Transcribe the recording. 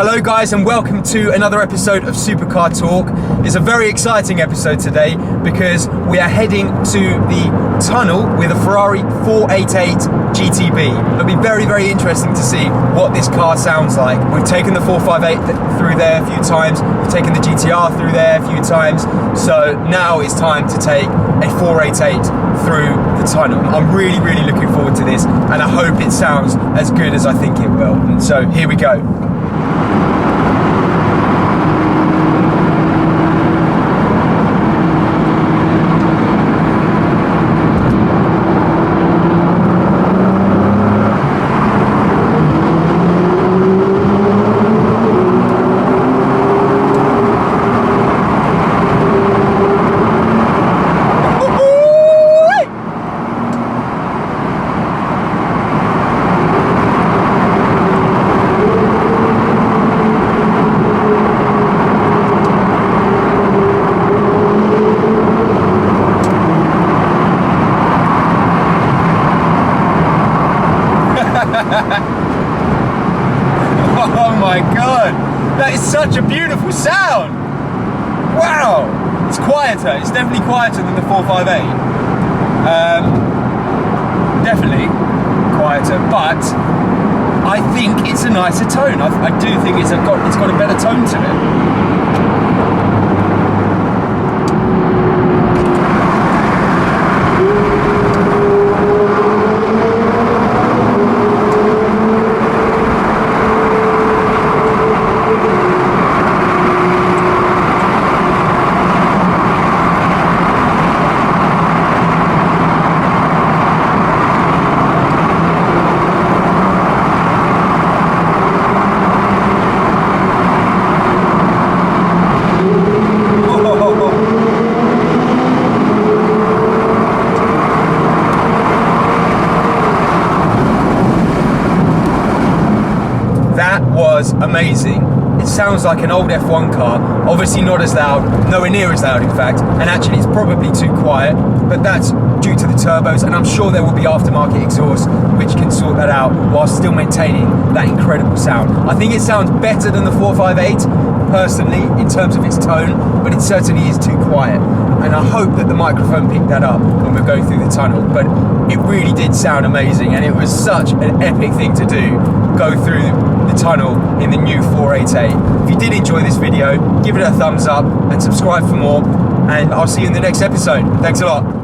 Hello guys and welcome to another episode of Supercar Talk. It's a very exciting episode today because we are heading to the tunnel with a Ferrari 488 GTB. It'll be very interesting to see what this car sounds like. We've taken the 458 through there a few times, we've taken the GTR through there a few times, so now it's time to take a 488 through the tunnel. I'm really looking forward to this and I hope it sounds as good as I think it will. And so here we go. Oh my god, that is such a beautiful sound! Wow! It's quieter, it's definitely quieter than the 458. Definitely quieter, but I think it's a nicer tone. I do think it's got a better tone to it. That was amazing. It sounds like an old F1 car, obviously not as loud, nowhere near as loud in fact, and actually it's probably too quiet, but that's due to the turbos, and I'm sure there will be aftermarket exhaust which can sort that out while still maintaining that incredible sound. I think it sounds better than the 458 personally in terms of its tone, but it certainly is too quiet, and I hope that the microphone picked that up when we go through the tunnel. But it really did sound amazing, and it was such an epic thing to do, go through the tunnel in the new 488. If you did enjoy this video, give it a thumbs up and subscribe for more, and I'll see you in the next episode. Thanks a lot.